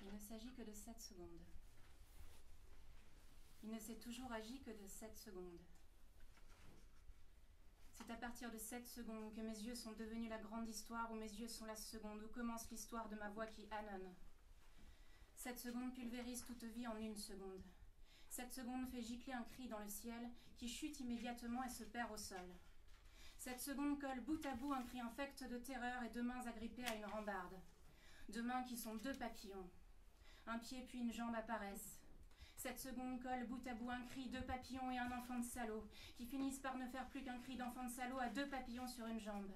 Il ne s'agit que de 7 secondes. Il ne s'est toujours agi que de 7 secondes. C'est à partir de 7 secondes que mes yeux sont devenus la grande histoire, où mes yeux sont la seconde, où commence l'histoire de ma voix qui ânonne. 7 secondes pulvérisent toute vie en 1 seconde. 7 secondes fait gicler un cri dans le ciel qui chute immédiatement et se perd au sol. 7 secondes colle bout à bout un cri infect de terreur et 2 mains agrippées à une rambarde. 2 mains qui sont 2 papillons. Un pied puis une jambe apparaissent. 7 secondes colle bout à bout un cri, 2 papillons et un enfant de salaud, qui finissent par ne faire plus qu'un cri d'enfant de salaud à 2 papillons sur une jambe.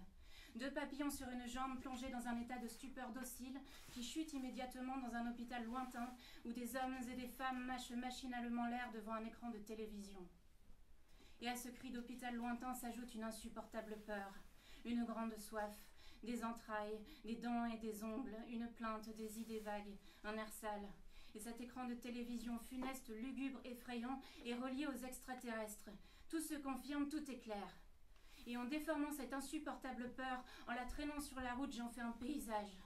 2 papillons sur une jambe plongés dans un état de stupeur docile, qui chutent immédiatement dans un hôpital lointain, où des hommes et des femmes mâchent machinalement l'air devant un écran de télévision. Et à ce cri d'hôpital lointain s'ajoute une insupportable peur, une grande soif, des entrailles, des dents et des ongles, une plainte, des idées vagues, un air sale. Et cet écran de télévision funeste, lugubre, effrayant, est relié aux extraterrestres. Tout se confirme, tout est clair. Et en déformant cette insupportable peur, en la traînant sur la route, j'en fais un paysage.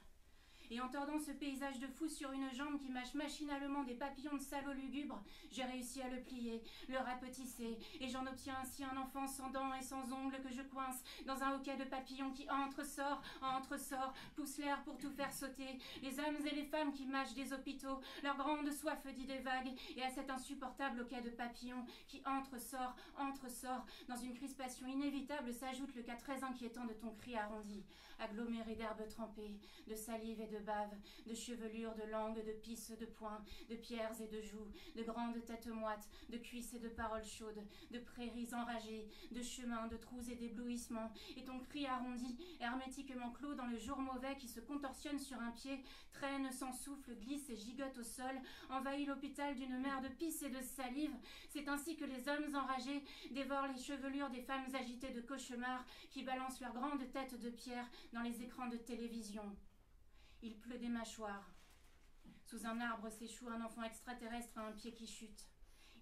Et en tordant ce paysage de fou sur une jambe qui mâche machinalement des papillons de salauds lugubres, j'ai réussi à le plier, le rapetisser, et j'en obtiens ainsi un enfant sans dents et sans ongles que je coince dans un hoquet de papillons qui entre, sort, pousse l'air pour tout faire sauter, les hommes et les femmes qui mâchent des hôpitaux, leur grande soif d'idées vagues, et à cet insupportable hoquet de papillons qui entre, sort, dans une crispation inévitable s'ajoute le cas très inquiétant de ton cri arrondi, aggloméré d'herbes trempées, de salive et de bave, de chevelures, de langue, de pisse, de poings, de pierres et de joues, de grandes têtes moites, de cuisses et de paroles chaudes, de prairies enragées, de chemins, de trous et d'éblouissements, et ton cri arrondi, hermétiquement clos dans le jour mauvais qui se contorsionne sur un pied, traîne sans souffle, glisse et gigote au sol, envahit l'hôpital d'une mer de pisse et de salive. C'est ainsi que les hommes enragés dévorent les chevelures des femmes agitées de cauchemars qui balancent leurs grandes têtes de pierre dans les écrans de télévision. Il pleut des mâchoires. Sous un arbre s'échoue un enfant extraterrestre à un pied qui chute.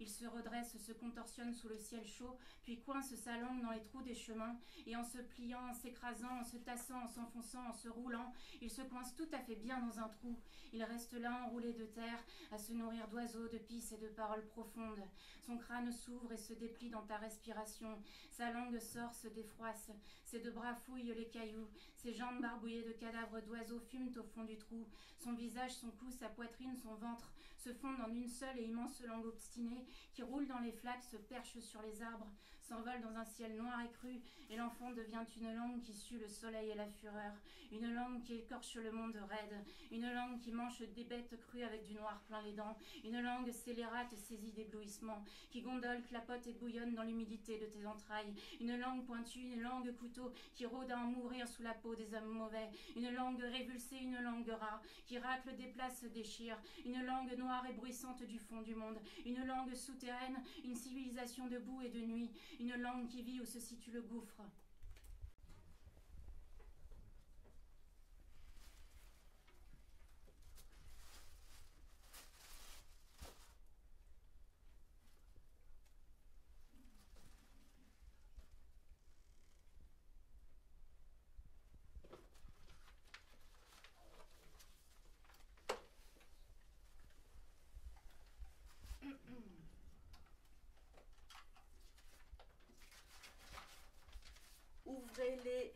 Il se redresse, se contorsionne sous le ciel chaud, puis coince sa langue dans les trous des chemins, et en se pliant, en s'écrasant, en se tassant, en s'enfonçant, en se roulant, il se coince tout à fait bien dans un trou. Il reste là, enroulé de terre, à se nourrir d'oiseaux, de pisses et de paroles profondes. Son crâne s'ouvre et se déplie dans ta respiration. Sa langue sort, se défroisse. Ses 2 bras fouillent les cailloux. Ses jambes barbouillées de cadavres d'oiseaux fument au fond du trou. Son visage, son cou, sa poitrine, son ventre se fondent en une seule et immense langue obstinée qui roule dans les flaques, se perche sur les arbres, s'envole dans un ciel noir et cru, et l'enfant devient une langue qui sue le soleil et la fureur, une langue qui écorche le monde raide, une langue qui mange des bêtes crues avec du noir plein les dents, une langue scélérate saisie d'éblouissement, qui gondole, clapote et bouillonne dans l'humidité de tes entrailles, une langue pointue, une langue couteau qui rôde à en mourir sous la peau des hommes mauvais, une langue révulsée, une langue rat, qui racle, déplace, déchire, une langue noire et bruissante du fond du monde, une langue souterraine, une civilisation de boue et de nuit, une langue qui vit où se situe le gouffre. Ouvrez-les.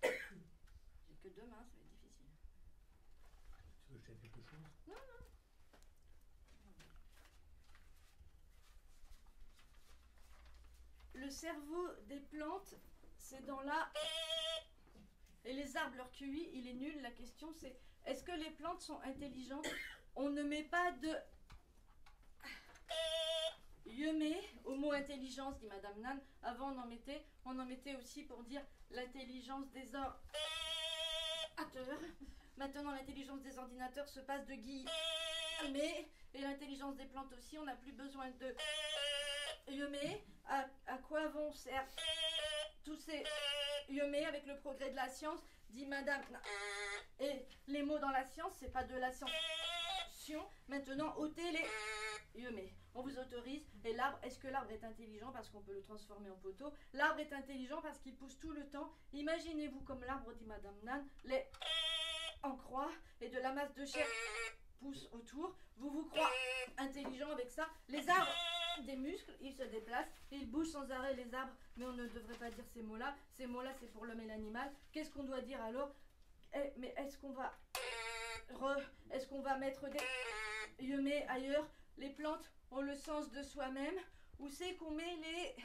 J'ai que 2 mains, ça va être difficile. Tu veux que je t'aide quelque chose? Non, non. Le cerveau des plantes, c'est dans la... Et les arbres, leur QI, il est nul. La question, c'est est-ce que les plantes sont intelligentes? On ne met pas de... Yemé au mot intelligence, dit Madame Nan. Avant, on en mettait aussi pour dire l'intelligence des ordinateurs. Maintenant, l'intelligence des ordinateurs se passe de guillemets. Et l'intelligence des plantes aussi, on n'a plus besoin de yemé. À quoi vont servir tous ces yemé avec le progrès de la science, dit Madame Nan. Et les mots dans la science, c'est pas de la science action. Maintenant, ôtez les mais on vous autorise. Et l'arbre, est-ce que l'arbre est intelligent parce qu'on peut le transformer en poteau? L'arbre est intelligent parce qu'il pousse tout le temps. Imaginez-vous comme l'arbre, dit Madame Nan, les en croix et de la masse de chair pousse autour. Vous vous croyez intelligent avec ça? Les arbres, des muscles, ils se déplacent, ils bougent sans arrêt les arbres, mais on ne devrait pas dire ces mots-là. Ces mots-là, c'est pour l'homme et l'animal. Qu'est-ce qu'on doit dire alors? Mais est-ce qu'on va mettre des yemés ailleurs? Les plantes ont le sens de soi-même. Où c'est qu'on met les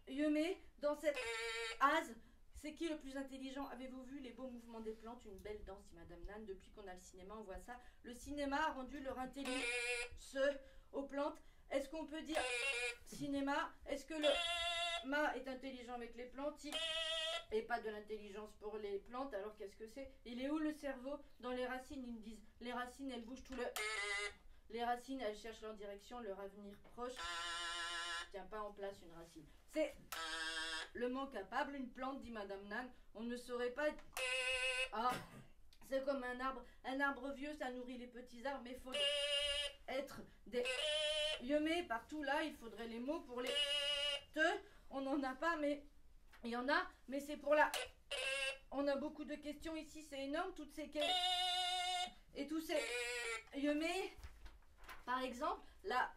yemés dans cette hase? C'est qui le plus intelligent? Avez-vous vu les beaux mouvements des plantes? Une belle danse, dit Madame Nan. Depuis qu'on a le cinéma, on voit ça. Le cinéma a rendu leur intelligence aux plantes. Est-ce qu'on peut dire cinéma? Est-ce que le mât est intelligent avec les plantes? Et pas de l'intelligence pour les plantes, alors qu'est-ce que c'est? Il est où le cerveau? Dans les racines, ils me disent. Les racines, elles bougent tout le... Les racines, elles cherchent leur direction, leur avenir proche. Tient pas en place une racine. C'est le mot capable, une plante, dit Madame Nan. On ne saurait pas... Ah, c'est comme un arbre. Un arbre vieux, ça nourrit les petits arbres, mais il faut être des yemés partout là. Il faudrait les mots pour les on n'en a pas, mais... Il y en a, mais c'est pour la... On a beaucoup de questions ici, c'est énorme, toutes ces questions. Et tous ces yemés. Par exemple, la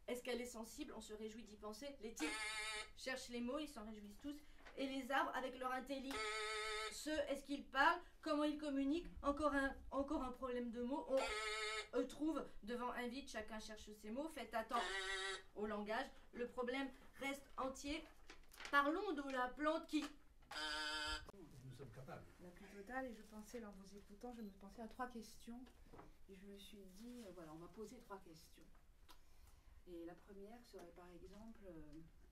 est-ce qu'elle est sensible? On se réjouit d'y penser. Les tigres cherchent les mots, ils s'en réjouissent tous. Et les arbres, avec leur intelligence, est-ce qu'ils parlent? Comment ils communiquent? Encore un problème de mots. On trouve devant un vide, chacun cherche ses mots. Faites attention au langage. Le problème reste entier. Parlons de la plante qui... Nous sommes capables. La plus totale, et je pensais, en vous écoutant, je me pensais à 3 questions. Et je me suis dit, voilà, on va poser 3 questions. Et la première serait par exemple,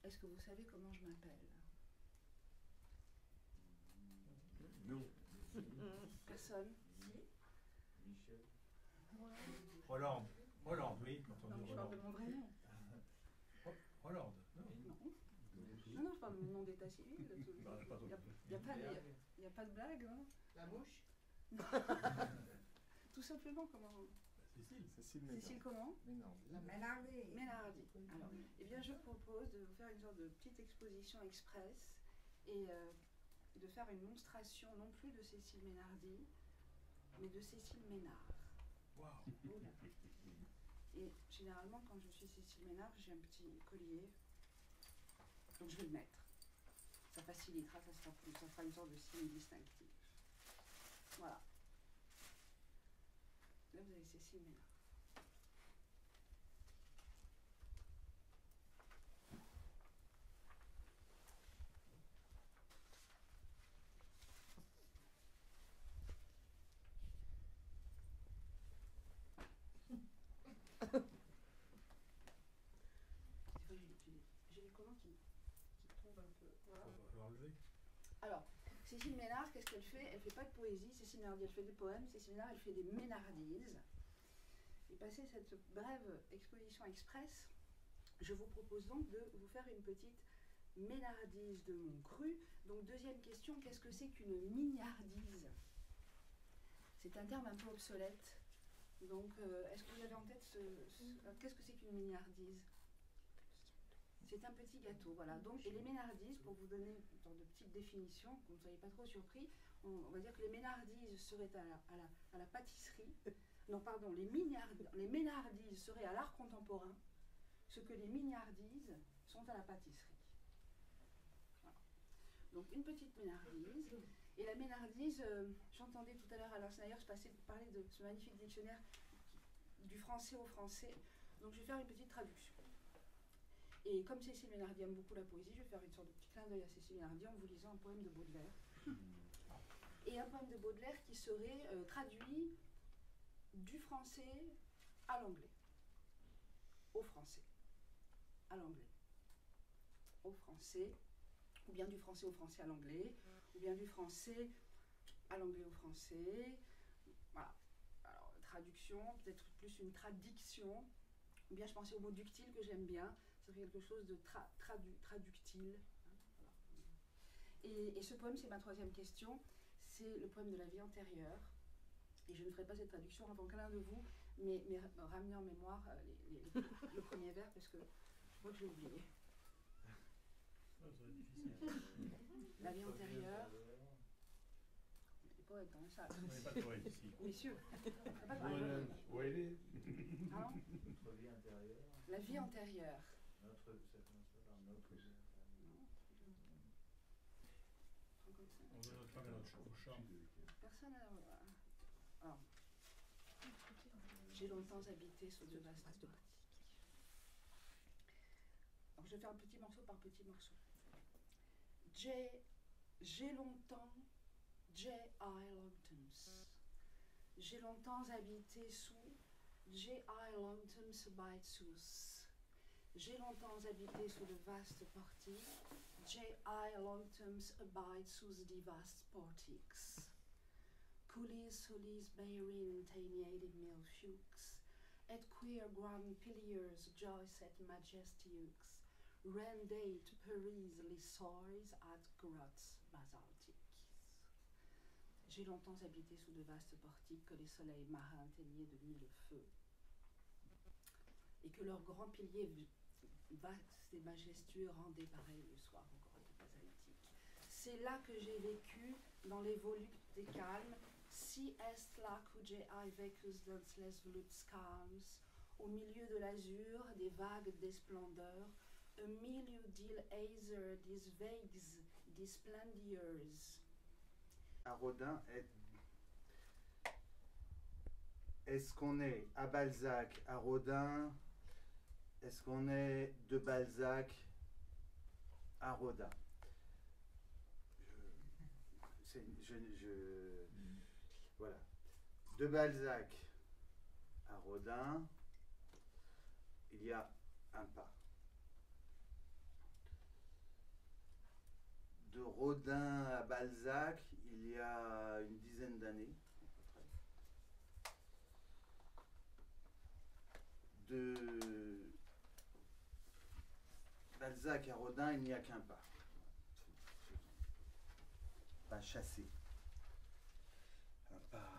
est-ce que vous savez comment je m'appelle? Non. Personne? Michel. Voilà. Hollande, oui. Quand on Non, dit je parle de Hollande. mon vrai nom. Hollande, non. Non, je parle de mon nom d'état civil. Il n'y a pas de blague. Hein. La mouche? Tout simplement, comment? Cécile comment? La Ménardi. Ménardi. Alors, eh bien, je propose de vous faire une sorte de petite exposition express et de faire une monstration non plus de Cécile Ménardi, mais de Cécile Ménard. Waouh. Et généralement, quand je suis Cécile Ménard, j'ai un petit collier, donc je vais le mettre. Ça facilitera, ça fera une sorte de signe distinctif. Voilà. Là, vous avez Cécile Ménard. J'ai les commandes qui tombent un peu. Voilà. On va enlever. Alors, Cécile Ménard, qu'est-ce qu'elle fait? Elle ne fait pas de poésie. Cécile Ménard, elle fait des poèmes. Cécile Ménard, elle fait des ménardises. Et passer cette brève exposition express, je vous propose donc de vous faire une petite ménardise de mon cru. Donc, deuxième question, qu'est-ce que c'est qu'une mignardise? C'est un terme un peu obsolète. Donc, est-ce que vous avez en tête qu'est-ce que c'est qu'une mignardise? C'est un petit gâteau, voilà. Donc, et les ménardises, pour vous donner une sorte de petite définition, que vous ne soyez pas trop surpris, on va dire que les ménardises seraient à la pâtisserie. Non, pardon, les ménardises seraient à l'art contemporain, ce que les mignardises sont à la pâtisserie. Voilà. Donc, une petite ménardise. Et la ménardise, j'entendais tout à l'heure Alain Snyder parler de ce magnifique dictionnaire du français au français. Donc, je vais faire une petite traduction. Et comme Cécile Ménardi aime beaucoup la poésie, je vais faire une sorte de petit clin d'œil à Cécile Ménardi en vous lisant un poème de Baudelaire. Et un poème de Baudelaire qui serait traduit du français à l'anglais. Au français. À l'anglais. Au français. Ou bien du français au français à l'anglais. Ou bien du français à l'anglais au français. Voilà. Alors, traduction, peut-être plus une traduction. Ou bien je pensais au mot ductile que j'aime bien. C'est quelque chose de traductile. Voilà. Et ce poème, c'est ma troisième question. c'est le poème de la vie antérieure. Et je ne ferai pas cette traduction avant que l'un de vous m'ait ramené en mémoire le premier vers, parce que je crois que j'ai oublié. Ça serait difficile. La vie antérieure. Les poètes dans la salle. On n'est pas de poète ici. Messieurs. Pas de poète. Où elle est? Pardon? Notre vie intérieure. La vie antérieure. Ça commence par notre vie intérieure. On veut notre femme et notre au champ. Personne n'a... Alors, j'ai longtemps habité sous de vastes portiques. Alors, je vais faire un petit morceau par petit morceau. J'ai longtemps... J.I. Longtons. J'ai longtemps habité sous J.I. Longtons by Sus. J'ai longtemps habité sous de vastes portiques. J.I. Longtons abide sous de vastes portiques. Coulis solis beirin tainiated mil fuchs, et queer grand piliers joyce et majestieux, rendate peris lissois at grottes basaltiques. J'ai longtemps habité sous de vastes portiques que les soleils marins teignaient de mille feux, et que leurs grands piliers vastes et majestueux rendaient pareil le soir aux grottes basaltiques. C'est là que j'ai vécu, dans les volutes des calmes, si est là que j'ai vécus dans les volutes calmes, au milieu de l'azur, des vagues des splendeurs, au milieu d'îles azer, des vagues, des splendeurs. À Rodin, est-ce qu'on est à Balzac, à Rodin? Est-ce qu'on est de Balzac à Rodin? Voilà. De Balzac à Rodin, il y a un pas. De Rodin à Balzac, il y a une dizaine d'années, à peu près. De Balzac à Rodin, il n'y a qu'un pas. Pas chassé. Un pas.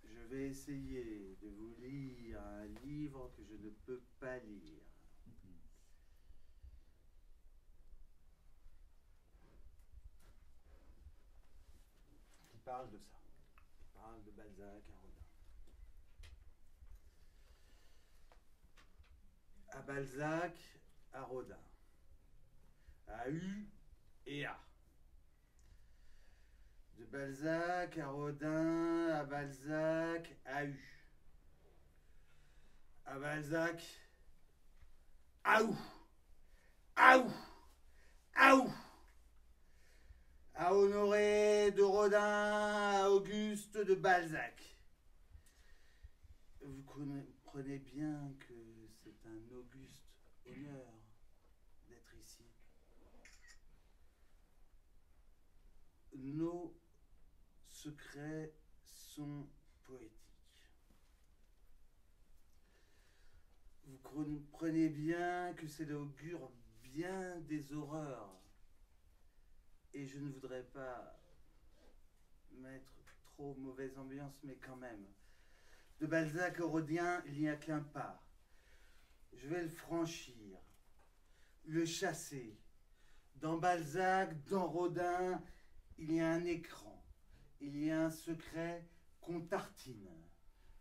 Je vais essayer de vous lire un livre que je ne peux pas lire. Qui parle de ça. Qui parle de Balzac à Rodin. À Balzac, à Rodin. À U et A. De Balzac à Rodin, à Balzac, à U. À Balzac, à où? À où? À où? À Honoré de Rodin, à Auguste de Balzac. Vous comprenez bien que c'est un auguste honneur d'être ici. Nos secrets sont poétiques. Vous comprenez bien que c'est l'augure bien des horreurs. Et je ne voudrais pas mettre trop mauvaise ambiance, mais quand même. De Balzac au Rodin, il n'y a qu'un pas. Je vais le franchir, le chasser. Dans Balzac, dans Rodin, il y a un écran. Il y a un secret qu'on tartine.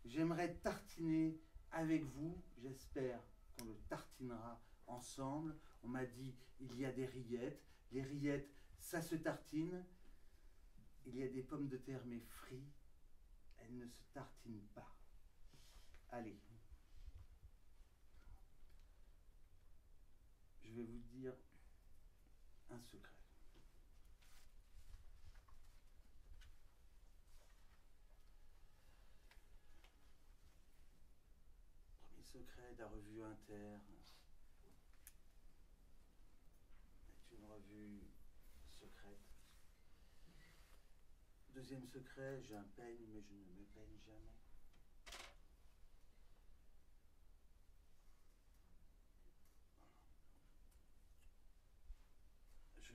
J'aimerais tartiner avec vous. J'espère qu'on le tartinera ensemble. On m'a dit, il y a des rillettes. Les rillettes, ça se tartine. Il y a des pommes de terre, mais frites. Elles ne se tartinent pas. Allez. Je vais vous dire un secret. Premier secret de la revue Inter. C'est une revue secrète. Deuxième secret, j'ai un peigne, mais je ne me peigne jamais.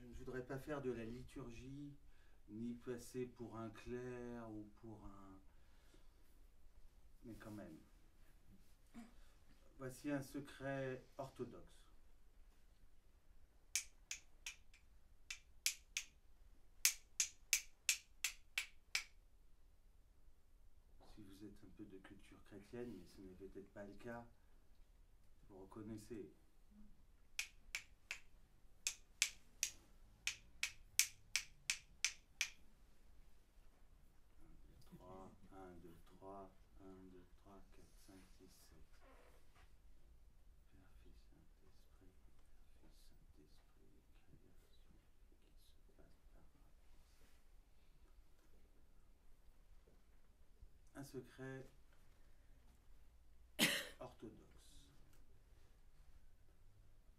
ne voudrais pas faire de la liturgie, ni passer pour un clerc ou pour un... Mais quand même. Voici un secret orthodoxe. Si vous êtes un peu de culture chrétienne, mais ce n'est peut-être pas le cas, vous reconnaissez. 1, 2, 3, 1, 2, 3, 4, 5, 6, 7. Père, Fils, Saint-Esprit, Père, Fils, Saint-Esprit, création qui se passe par un secret orthodoxe.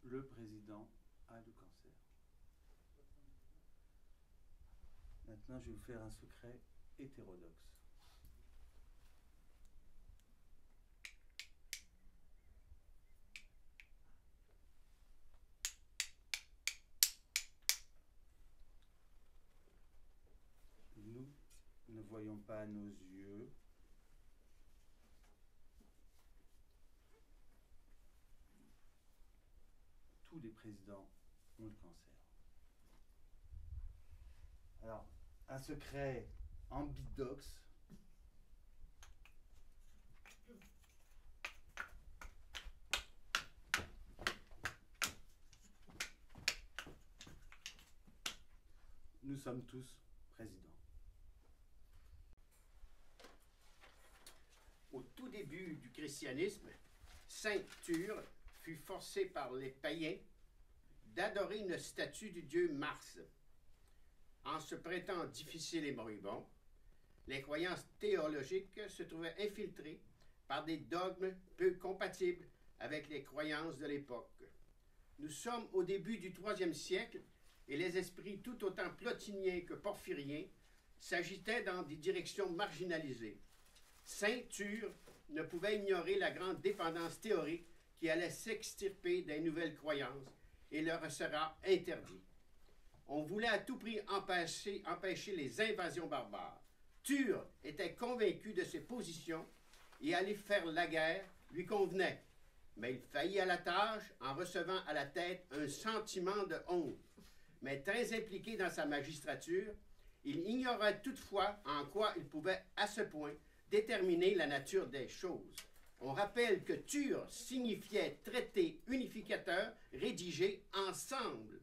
Le président a le cancer. Maintenant, je vais vous faire un secret hétérodoxe. Nous ne voyons pas à nos yeux. Tous les présidents ont le cancer. Alors, un secret ambidoxe. Nous sommes tous présidents. Au tout début du christianisme, Saint Ture fut forcé par les païens d'adorer une statue du dieu Mars. En se prêtant difficile et moribond, les croyances théologiques se trouvaient infiltrées par des dogmes peu compatibles avec les croyances de l'époque. Nous sommes au début du IIIe siècle et les esprits tout autant plotiniens que porphyriens s'agitaient dans des directions marginalisées. Saint Ture ne pouvait ignorer la grande dépendance théorique qui allait s'extirper des nouvelles croyances et leur sera interdit. On voulait à tout prix empêcher les invasions barbares. Ture était convaincu de ses positions et aller faire la guerre lui convenait. Mais il faillit à la tâche en recevant à la tête un sentiment de honte. Mais très impliqué dans sa magistrature, il ignorait toutefois en quoi il pouvait à ce point déterminer la nature des choses. On rappelle que Ture signifiait traité unificateur, rédigé ensemble.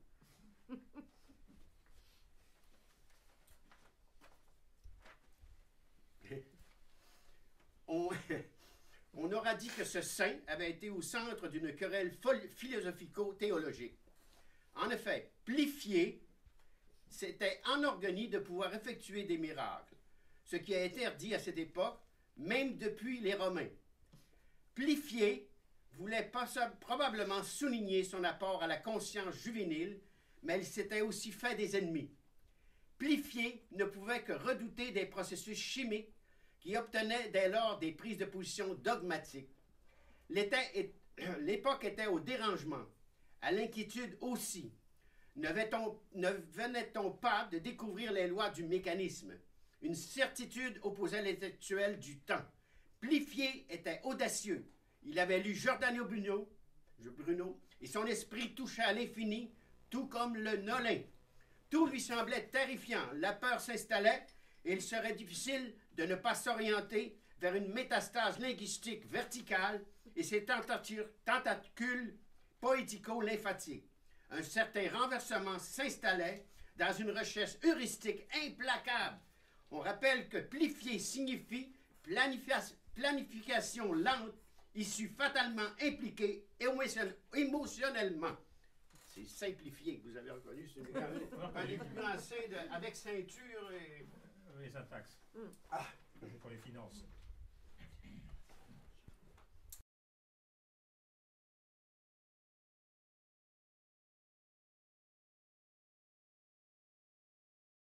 On aura dit que ce saint avait été au centre d'une querelle philosophico-théologique. En effet, Plifié s'était enorgueilli de pouvoir effectuer des miracles, ce qui a été interdit à cette époque, même depuis les Romains. Plifié voulait probablement souligner son apport à la conscience juvénile, mais il s'était aussi fait des ennemis. Plifié ne pouvait que redouter des processus chimiques qui obtenaient dès lors des prises de position dogmatiques. L'époque était au dérangement, à l'inquiétude aussi. Ne venait-on pas de découvrir les lois du mécanisme? Une certitude opposait l'intellectuel du temps. Plifié était audacieux. Il avait lu Giordano Bruno, et son esprit touchait à l'infini, tout comme le Nolin. Tout lui semblait terrifiant. La peur s'installait et il serait difficile de ne pas s'orienter vers une métastase linguistique verticale et ses tentacules poético-lymphatiques. Un certain renversement s'installait dans une recherche heuristique implacable. On rappelle que plifier signifie planification lente, issue fatalement impliquée émotionnellement. C'est simplifié que vous avez reconnu. C'est un début lancé avec ceinture et... Les syntaxes. Pour les finances.